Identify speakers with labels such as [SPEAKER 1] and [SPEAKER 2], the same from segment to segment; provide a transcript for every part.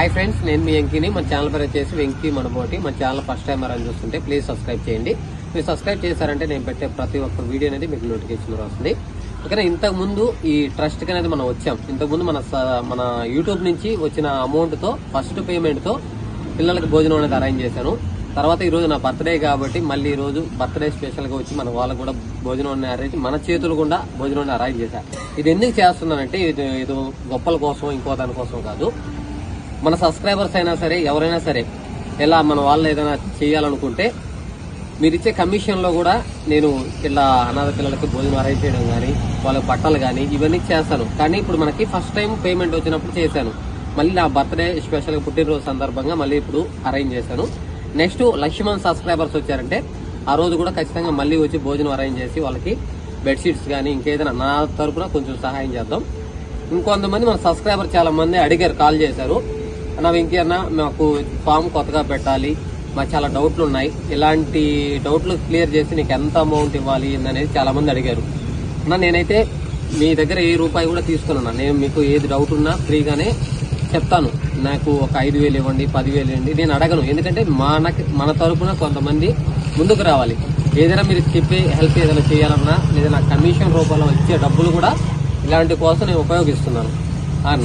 [SPEAKER 1] Hi friends, నేను మీ వెంకీని. మన channel పేరు వచ్చేసి వెంకీ మనబోటి. మన ఛానల్ ఫస్ట్ టైం అని చూస్తుంటే ప్లీజ్ సబ్స్క్రైబ్ చేయండి. మీరు సబ్స్క్రైబ్ చేశారంటే నేను పెట్టే ప్రతి ఒక్క వీడియో అనేది మీకు నోటిఫికేషన్ వస్తుంది. ఓకేనా? ఇంతకుముందు ఈ ట్రస్ట్కి అనేది మనం వచ్చాం. ఇంతకుముందు మన యూట్యూబ్ నుంచి వచ్చిన అమౌంట్తో ఫస్ట్ పేమెంట్తో పిల్లలకి భోజనం అనేది అరేంజ్ చేశాను. తర్వాత ఈరోజు నా బర్త్డే కాబట్టి మళ్ళీ ఈరోజు బర్త్డే స్పెషల్గా వచ్చి మన వాళ్ళకు కూడా భోజనం అరేంజ్, మన చేతులు కూడా భోజనం అరేంజ్ చేశాను. ఇది ఎందుకు చేస్తున్నానంటే ఇది గొప్పల కోసం, ఇంకో దానికోసం కాదు. మన సబ్స్క్రైబర్స్ అయినా సరే, ఎవరైనా సరే ఇలా మన వాళ్ళు ఏదైనా చేయాలనుకుంటే మీరిచ్చే కమిషన్లో కూడా నేను ఇలా అనాథ పిల్లలకి భోజనం అరేంజ్ చేయడం కానీ, వాళ్ళకి బట్టలు కానీ ఇవన్నీ చేస్తాను. కానీ ఇప్పుడు మనకి ఫస్ట్ టైం పేమెంట్ వచ్చినప్పుడు చేశాను. మళ్ళీ నా బర్త్డే స్పెషల్గా పుట్టినరోజు సందర్భంగా మళ్ళీ ఇప్పుడు అరేంజ్ చేశాను. నెక్స్ట్ 1,00,000 మంది సబ్స్క్రైబర్స్ వచ్చారంటే ఆ రోజు కూడా ఖచ్చితంగా మళ్ళీ వచ్చి భోజనం అరేంజ్ చేసి వాళ్ళకి బెడ్షీట్స్ కానీ ఇంకేదైనా నా తరపున కొంచెం సహాయం చేద్దాం. ఇంకొంతమంది మన సబ్స్క్రైబర్ చాలా మంది అడిగారు, కాల్ చేశారు. అన్న వెంకీ అన్న, మాకు ఫామ్ కొత్తగా పెట్టాలి, మాకు చాలా డౌట్లు ఉన్నాయి, ఇలాంటి డౌట్లు క్లియర్ చేసి నీకు ఎంత అమౌంట్ ఇవ్వాలి అనేది చాలా మంది అడిగారు. అన్న నేనైతే మీ దగ్గర ఏ రూపాయి కూడా తీసుకున్నా, నేను మీకు ఏది డౌట్ ఉన్నా ఫ్రీగానే చెప్తాను. నాకు ఒక 5,000 ఇవ్వండి, 10,000 ఇవ్వండి, నేను అడగను. ఎందుకంటే మన తరపున కొంతమంది ముందుకు రావాలి. ఏదైనా మీరు చెప్పి హెల్ప్ ఏదైనా చేయాలన్నా లేదా నా కమిషన్ రూపంలో వచ్చే డబ్బులు కూడా ఇలాంటి కోసం నేను ఉపయోగిస్తున్నాను.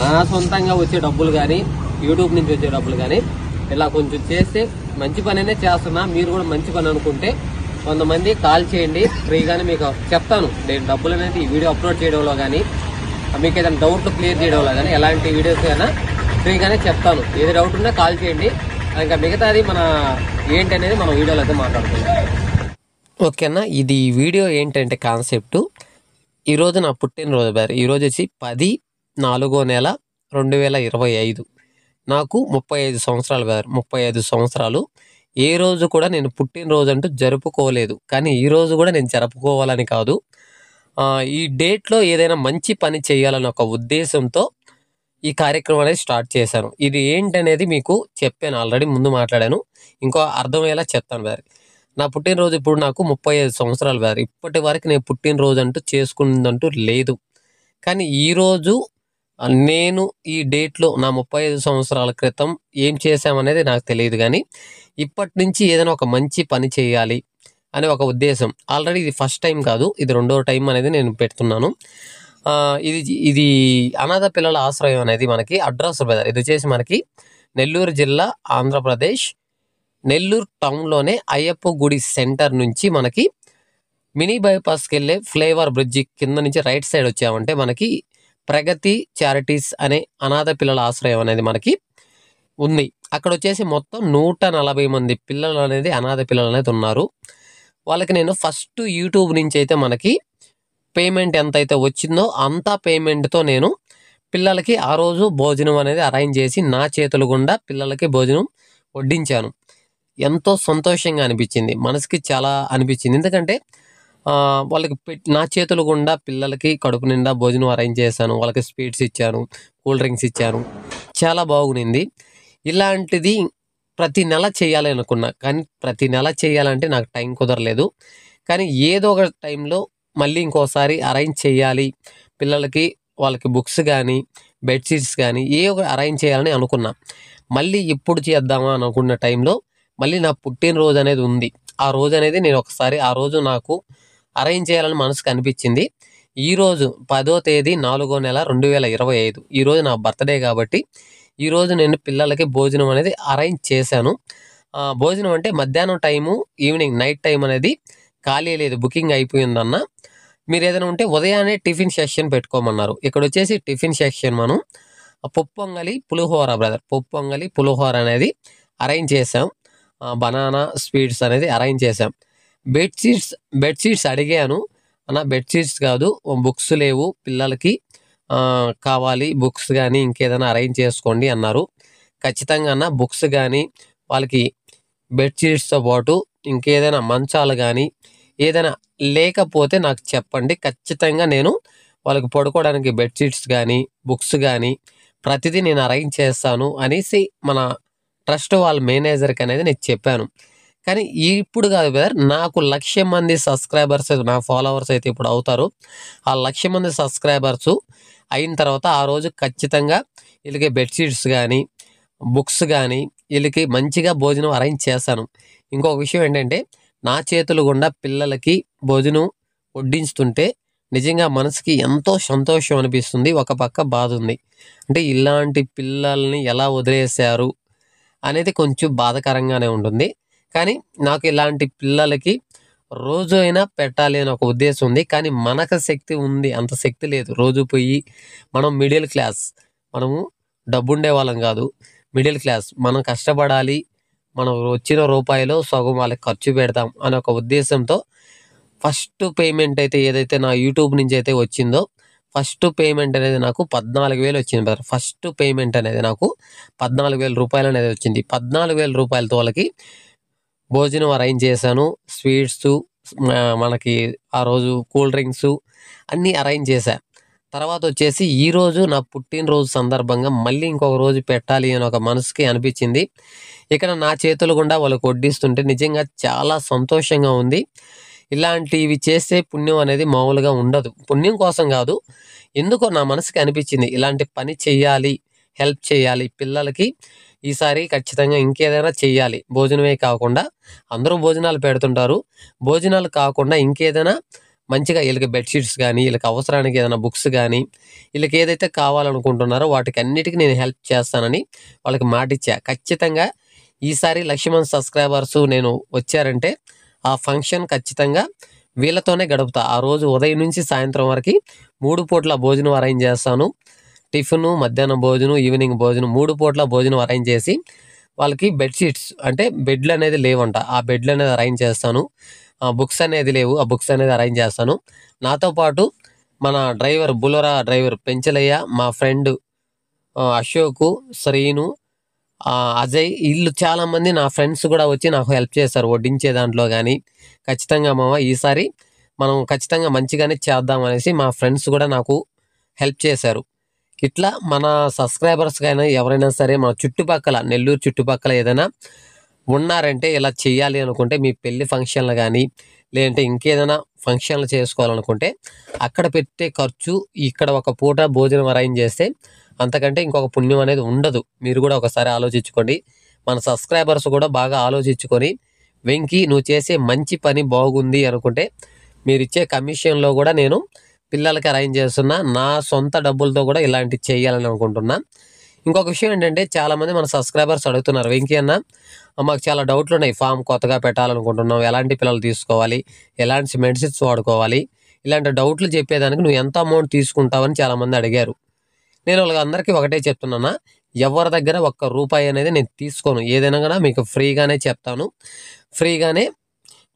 [SPEAKER 1] నా సొంతంగా వచ్చే డబ్బులు కానీ, యూట్యూబ్ నుంచి వచ్చే డబ్బులు కానీ ఇలా కొంచెం చేస్తే మంచి పనినే చేస్తున్నా. మీరు కూడా మంచి పని అనుకుంటే కొంతమంది కాల్ చేయండి, ఫ్రీగానే మీకు చెప్తాను. నేను డబ్బులు అనేది ఈ వీడియో అప్లోడ్ చేయడంలో కానీ, మీకు ఏదైనా డౌట్లు క్లియర్ చేయడంలో కానీ, ఎలాంటి వీడియోస్ అయినా ఫ్రీగానే చెప్తాను. ఏది డౌట్ ఉన్నా కాల్ చేయండి. ఇంకా మిగతాది మన ఏంటి అనేది మనం వీడియోలో అయితే మాట్లాడుకుందాం. ఓకేనా? ఇది వీడియో ఏంటంటే కాన్సెప్ట్, ఈరోజు నా పుట్టినరోజు బారు. ఈరోజు వచ్చి 10/4/2025. నాకు 35 సంవత్సరాలు బారు. 35 సంవత్సరాలు. ఏ రోజు కూడా నేను పుట్టినరోజు అంటూ జరుపుకోలేదు. కానీ ఈరోజు కూడా నేను జరుపుకోవాలని కాదు, ఈ డేట్లో ఏదైనా మంచి పని చేయాలని ఒక ఉద్దేశంతో ఈ కార్యక్రమం అనేది స్టార్ట్ చేశాను. ఇది ఏంటనేది మీకు చెప్పాను, ఆల్రెడీ ముందు మాట్లాడాను. ఇంకో అర్థమయ్యేలా చెప్తాను బారు. నా పుట్టినరోజు ఇప్పుడు నాకు 35 సంవత్సరాలు బారు. ఇప్పటి వరకు నేను పుట్టినరోజు అంటూ చేసుకుందంటూ లేదు. కానీ ఈరోజు నేను ఈ డేట్లో నా 35 సంవత్సరాల క్రితం ఏం చేశామనేది నాకు తెలియదు. కానీ ఇప్పటి నుంచి ఏదైనా ఒక మంచి పని చేయాలి అనే ఒక ఉద్దేశం. ఆల్రెడీ ఇది ఫస్ట్ టైం కాదు, ఇది 2వ టైం అనేది నేను పెడుతున్నాను. ఇది అనాథ పిల్లల ఆశ్రయం అనేది మనకి అడ్రస్ బ్రదర్. ఇది వచ్చేసి మనకి నెల్లూరు జిల్లా, ఆంధ్రప్రదేశ్, నెల్లూరు టౌన్లోనే అయ్యప్ప గుడి సెంటర్ నుంచి మనకి మినీ బైపాస్కి వెళ్ళే ఫ్లైఓవర్ బ్రిడ్జి కింద నుంచి రైట్ సైడ్ వచ్చామంటే మనకి ప్రగతి చారిటీస్ అనే అనాథ పిల్లల ఆశ్రయం అనేది మనకి ఉంది. అక్కడ వచ్చేసి మొత్తం 140 మంది పిల్లలు అనేది అనాథ పిల్లలు అనేది ఉన్నారు. వాళ్ళకి నేను ఫస్ట్ యూట్యూబ్ నుంచి అయితే మనకి పేమెంట్ ఎంత అయితే వచ్చిందో అంత పేమెంట్తో నేను పిల్లలకి ఆ రోజు భోజనం అనేది అరేంజ్ చేసి నా చేతుల గుండా పిల్లలకి భోజనం వడ్డించాను. ఎంతో సంతోషంగా అనిపించింది, మనసుకి చాలా అనిపించింది. ఎందుకంటే వాళ్ళకి నా చేతుల గుండా పిల్లలకి కడుపు నిండా భోజనం అరేంజ్ చేశాను. వాళ్ళకి స్వీట్స్ ఇచ్చాను, కూల్ డ్రింక్స్ ఇచ్చాను. చాలా బాగుంది. ఇలాంటిది ప్రతి నెల చేయాలి అనుకున్నా, కానీ ప్రతి నెల చేయాలంటే నాకు టైం కుదరలేదు. కానీ ఏదో ఒక టైంలో మళ్ళీ ఇంకోసారి అరేంజ్ చేయాలి పిల్లలకి. వాళ్ళకి బుక్స్ కానీ, బెడ్షీట్స్ కానీ ఏ ఒక అరేంజ్ చేయాలని అనుకున్నా. మళ్ళీ ఇప్పుడు చేద్దామా అనుకున్న టైంలో మళ్ళీ నా పుట్టినరోజు అనేది ఉంది. ఆ రోజు అనేది నేను ఒకసారి ఆ రోజు నాకు అరేంజ్ చేయాలని మనసుకు అనిపించింది. ఈరోజు 10వ తేదీ 4వ నెల 2025. ఈరోజు నా బర్త్డే కాబట్టి ఈరోజు నేను పిల్లలకి భోజనం అనేది అరేంజ్ చేశాను. భోజనం అంటే మధ్యాహ్నం టైము, ఈవినింగ్ నైట్ టైం అనేది ఖాళీ లేదు, బుకింగ్ అయిపోయిందన్న. మీరు ఏదైనా ఉంటే ఉదయాన్నే టిఫిన్ సెక్షన్ పెట్టుకోమన్నారు. ఇక్కడ వచ్చేసి టిఫిన్ సెక్షన్ మనం పప్పు పొంగలి, పులిహోర బ్రదర్, పప్పు పొంగలి, పులిహోర అనేది అరేంజ్ చేసాం. బనానా స్వీట్స్ అనేది అరేంజ్ చేసాం. బెడ్షీట్స్ అడిగాను. అన్న బెడ్షీట్స్ కాదు, బుక్స్ లేవు పిల్లలకి, కావాలి బుక్స్ కానీ ఇంకేదైనా అరేంజ్ చేసుకోండి అన్నారు. ఖచ్చితంగా అన్న బుక్స్ కానీ వాళ్ళకి బెడ్షీట్స్తో పాటు ఇంకేదైనా మంచాలు కానీ ఏదైనా లేకపోతే నాకు చెప్పండి, ఖచ్చితంగా నేను వాళ్ళకి పడుకోవడానికి బెడ్షీట్స్ కానీ బుక్స్ కానీ ప్రతిదీ నేను అరేంజ్ చేస్తాను అనేసి మన ట్రస్ట్ వాళ్ళ మేనేజర్కి అనేది నేను చెప్పాను. కానీ ఇప్పుడు కాదు బ్రదర్, నాకు 1,00,000 మంది సబ్స్క్రైబర్స్, నా ఫాలోవర్స్ అయితే ఇప్పుడు అవుతారు. ఆ 1,00,000 మంది సబ్స్క్రైబర్స్ అయిన తర్వాత ఆ రోజు ఖచ్చితంగా వీళ్ళకి బెడ్షీట్స్ కానీ బుక్స్ గానీ ఈళ్ళకి మంచిగా భోజనం అరేంజ్ చేశాను. ఇంకొక విషయం ఏంటంటే, నా చేతుల గుండా పిల్లలకి భోజనం వడ్డించుతుంటే నిజంగా మనసుకి ఎంతో సంతోషం అనిపిస్తుంది. ఒక పక్క బాధుంది. అంటే ఇలాంటి పిల్లల్ని ఎలా వదిలేశారు అనేది కొంచెం బాధాకరంగానే ఉంటుంది. కానీ నాకు ఇలాంటి పిల్లలకి రోజు అయినా పెట్టాలి అని ఒక ఉద్దేశం ఉంది. కానీ మనకు శక్తి ఉంది. అంత శక్తి లేదు. రోజు పొయ్యి మనం మిడిల్ క్లాస్. మనము డబ్బుండే వాళ్ళం గాదు. Middle class. మనం కష్టపడాలి. మనం వచ్చిన రూపాయిలో సగం వాళ్ళకి ఖర్చు పెడతాం అనే ఒక ఉద్దేశంతో ఫస్ట్ పేమెంట్ అయితే ఏదైతే నా యూట్యూబ్ నుంచి అయితే వచ్చిందో, ఫస్ట్ పేమెంట్ అనేది నాకు 14,000 వచ్చింది బ్రదర్. ఫస్ట్ పేమెంట్ అనేది నాకు 14,000 రూపాయలు అనేది వచ్చింది. 14,000 రూపాయలతో వాళ్ళకి భోజనం అరేంజ్ చేశాను. స్వీట్సు మనకి ఆ రోజు కూల్ డ్రింక్సు అన్నీ అరేంజ్ చేశా. తర్వాత వచ్చేసి ఈరోజు నా పుట్టినరోజు సందర్భంగా మళ్ళీ ఇంకొక రోజు పెట్టాలి అని ఒక మనసుకి అనిపించింది. ఇక్కడ నా చేతుల గుండా వాళ్ళకి వడ్డిస్తుంటే నిజంగా చాలా సంతోషంగా ఉంది. ఇలాంటివి చేసే పుణ్యం అనేది మామూలుగా ఉండదు. పుణ్యం కోసం కాదు, ఎందుకో నా మనసుకి అనిపించింది ఇలాంటి పని చెయ్యాలి, హెల్ప్ చేయాలి పిల్లలకి. ఈసారి ఖచ్చితంగా ఇంకేదైనా చెయ్యాలి. భోజనమే కాకుండా అందరూ భోజనాలు పెడుతుంటారు. భోజనాలు కాకుండా ఇంకేదైనా మంచిగా ఈళ్ళకి బెడ్‌షీట్స్ గానీ, ఈళ్ళకి అవసరానికి ఏదైనా బుక్స్ గానీ, ఈళ్ళకి ఏదైతే కావాలనుకుంటున్నారో వాటికి అన్నిటికి నేను హెల్ప్ చేస్తానని వాళ్ళకి మాటిచ్చా. ఖచ్చితంగా ఈసారి 1,00,000 మంది సబ్స్క్రైబర్స్ నేను వచ్చారంటే ఆ ఫంక్షన్ ఖచ్చితంగా వీళ్ళతోనే గడుపుతా. ఆ రోజు ఉదయం నుంచి సాయంత్రం వరకి 3 పూట్ల భోజనం అరేంజ్ చేస్తాను. టిఫిను, మధ్యాహ్నం భోజనం, ఈవినింగ్ భోజనం 3 పూట్ల భోజనం అరేంజ్ చేసి వాళ్ళకి బెడ్‌షీట్స్ అంటే బెడ్‌లనేది లేవంట. ఆ బెడ్‌లనేది అరేంజ్ చేస్తాను. బుక్స్ అనేది లేవు. ఆ బుక్స్ అనేది అరేంజ్ చేస్తాను. నాతో పాటు మన డ్రైవర్ బులోరా డ్రైవర్ పెంచలయ్య, మా ఫ్రెండ్ అశోకు, శ్రీను, అజయ్ ఈళ్ళు చాలామంది నా ఫ్రెండ్స్ గూడా వచ్చి నాకు హెల్ప్ చేశారు వడ్డించే దాంట్లో గానీ. ఖచ్చితంగా మామ ఈసారి మనం ఖచ్చితంగా మంచిగానే చేద్దాం అనేసి మా ఫ్రెండ్స్ గూడా నాకు హెల్ప్ చేశారు. ఇట్లా మన సబ్స్క్రైబర్స్‌కైనా ఎవరైనా సరే మన చుట్టుపక్కల నెల్లూరు చుట్టుపక్కల ఏదైనా ఉన్నారంటే ఇలా చెయ్యాలి అనుకుంటే మీ పెళ్లి ఫంక్షన్‌లు గానీ, లేదంటే ఇంకేదైనా ఫంక్షన్‌లు చేసుకోవాలనుకుంటే అక్కడ పెట్టే ఖర్చు ఇక్కడ ఒక పూట భోజనం అరేంజ్ చేస్తే అంతకంటే ఇంకొక పుణ్యం అనేది ఉండదు. మీరు గూడా ఒకసారి ఆలోచించుకోండి. మన సబ్స్క్రైబర్స్ కూడా బాగా ఆలోచించుకొని, వెంకీ నువ్వు చేసే మంచి పని బాగుంది అనుకుంటే మీరిచ్చే కమిషన్‌లో గూడా నేను పిల్లలకి అరేంజ్ చేస్తున్నా. నా సొంత డబ్బులతో కూడా ఇలాంటివి చేయాలని అనుకుంటున్నా. ఇంకొక విషయం ఏంటంటే చాలామంది మన సబ్స్క్రైబర్స్ అడుగుతున్నారు, వెంకీ అన్న మాకు చాలా డౌట్లున్నాయి. ఫార్మ్ కొత్తగా పెట్టాలనుకుంటున్నాం. ఎలాంటి పిల్లలు తీసుకోవాలి? ఎలాంటి మెడిసిన్స్ వాడుకోవాలి? ఇలాంటి డౌట్లు చెప్పేదానికి నువ్వు ఎంత అమౌంట్ తీసుకుంటావని చాలామంది అడిగారు. నేను వాళ్ళందరికీ ఒకటే చెప్తున్నానా, ఎవరి దగ్గర ఒక్క రూపాయి అనేది నేను తీసుకోను. ఏదైనా గూడా మీకు ఫ్రీగానే చెప్తాను. ఫ్రీగానే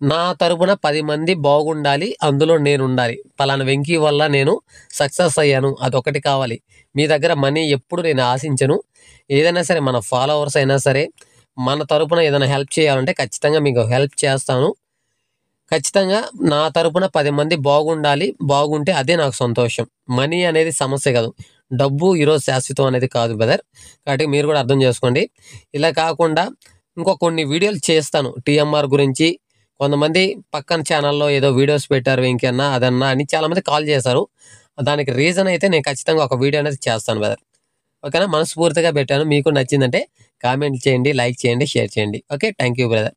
[SPEAKER 1] నా తరపున 10 మంది బాగుండాలి. అందులో నేనుండాలి. పలానా వెంకీ వల్ల నేను సక్సెస్ అయ్యాను. అదొకటి కావాలి. మీ దగ్గర మనీ ఎప్పుడు నేను ఆశించను. ఏదైనా సరే మన ఫాలోవర్స్ అయినా సరే మన తరపున ఏదైనా హెల్ప్ చేయాలంటే ఖచ్చితంగా మీకు హెల్ప్ చేస్తాను. ఖచ్చితంగా నా తరపున 10 మంది బాగుండాలి. బాగుంటే అదే నాకు సంతోషం. మనీ అనేది సమస్య కాదు. డబ్బు ఈరోజు శాశ్వతం అనేది కాదు బ్రదర్. కాబట్టి మీరు కూడా అర్థం చేసుకోండి. ఇలా కాకుండా ఇంకో కొన్ని వీడియోలు చేస్తాను టీఎంఆర్ గురించి. కొంతమంది పక్కన ఛానల్‌లో ఏదో వీడియోస్ పెట్టారు వెంకీ అన్న, అదన్నా అని చాలామంది కాల్ చేశారు. దానికి రీజన్ అయితే నేను ఖచ్చితంగా ఒక వీడియో అనేది చేస్తాను బ్రదర్. ఓకేనా? మనస్ఫూర్తిగా పెట్టాను. మీకు నచ్చిందంటే కామెంట్ చేయండి, లైక్ చేయండి, షేర్ చేయండి. ఓకే. Thank you brother.